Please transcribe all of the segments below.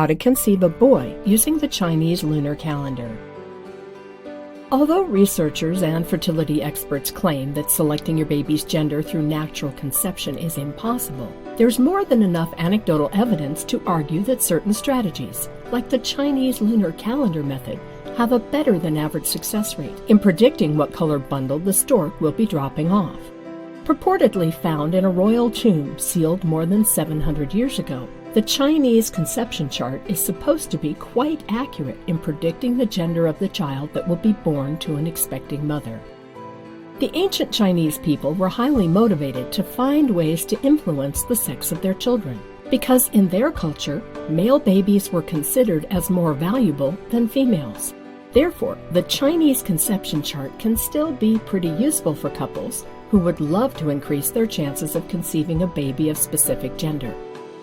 How to conceive a boy using the Chinese lunar calendar. Although researchers and fertility experts claim that selecting your baby's gender through natural conception is impossible, there's more than enough anecdotal evidence to argue that certain strategies, like the Chinese lunar calendar method, have a better than average success rate in predicting what color bundle the stork will be dropping off. Purportedly found in a royal tomb sealed more than 700 years ago, the Chinese conception chart is supposed to be quite accurate in predicting the gender of the child that will be born to an expecting mother. The ancient Chinese people were highly motivated to find ways to influence the sex of their children, because in their culture, male babies were considered as more valuable than females. Therefore, the Chinese conception chart can still be pretty useful for couples who would love to increase their chances of conceiving a baby of specific gender.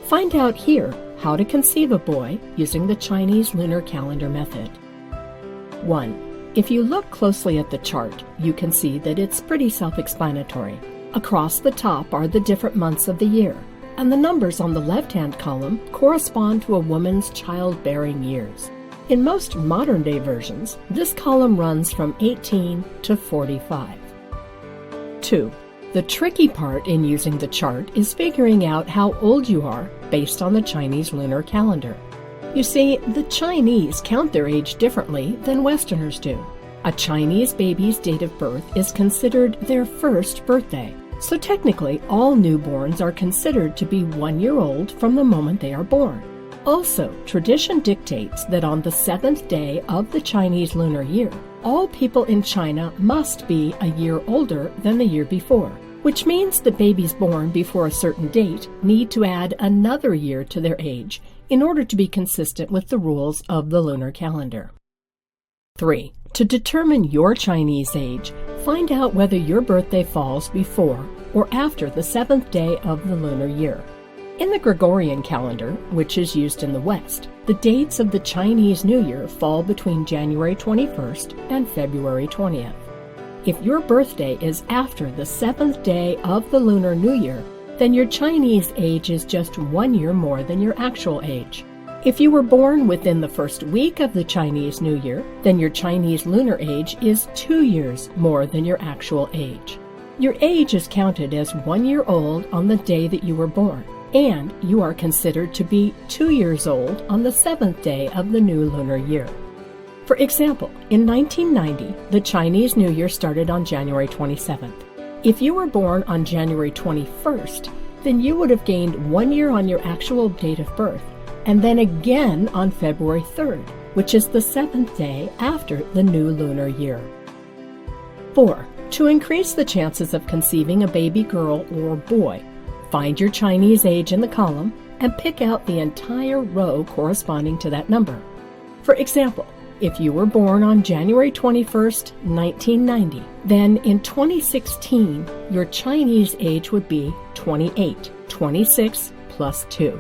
Find out here how to conceive a boy using the Chinese lunar calendar method. 1. If you look closely at the chart, you can see that it's pretty self-explanatory. Across the top are the different months of the year, and the numbers on the left-hand column correspond to a woman's childbearing years. In most modern-day versions, this column runs from 18 to 45. 2. The tricky part in using the chart is figuring out how old you are based on the Chinese lunar calendar. You see, the Chinese count their age differently than Westerners do. A Chinese baby's date of birth is considered their first birthday, so technically all newborns are considered to be 1 year old from the moment they are born. Also, tradition dictates that on the 7th day of the Chinese lunar year, all people in China must be a year older than the year before, which means that babies born before a certain date need to add another year to their age in order to be consistent with the rules of the lunar calendar. 3. To determine your Chinese age, find out whether your birthday falls before or after the 7th day of the lunar year. In the Gregorian calendar, which is used in the West, the dates of the Chinese New Year fall between January 21st and February 20th. If your birthday is after the 7th day of the Lunar New Year, then your Chinese age is just 1 year more than your actual age. If you were born within the first week of the Chinese New Year, then your Chinese lunar age is 2 years more than your actual age. Your age is counted as 1 year old on the day that you were born, and you are considered to be 2 years old on the 7th day of the new lunar year. For example, in 1990, the Chinese New Year started on January 27th. If you were born on January 21st, then you would have gained 1 year on your actual date of birth, and then again on February 3rd, which is the 7th day after the new lunar year. 4. To increase the chances of conceiving a baby girl or boy, find your Chinese age in the column and pick out the entire row corresponding to that number. For example, if you were born on January 21st, 1990, then in 2016, your Chinese age would be 28, 26 plus 2.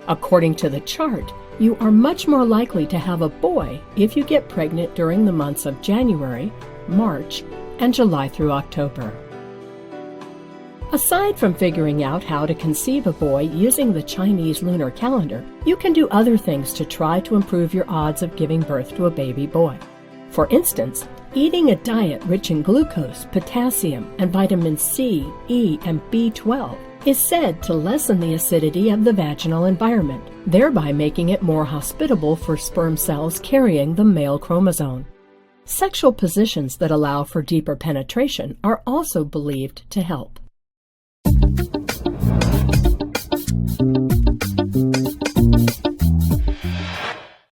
According to the chart, you are much more likely to have a boy if you get pregnant during the months of January, March, and July through October. Aside from figuring out how to conceive a boy using the Chinese lunar calendar, you can do other things to try to improve your odds of giving birth to a baby boy. For instance, eating a diet rich in glucose, potassium, and vitamin C, E, and B12 is said to lessen the acidity of the vaginal environment, thereby making it more hospitable for sperm cells carrying the male chromosome. Sexual positions that allow for deeper penetration are also believed to help.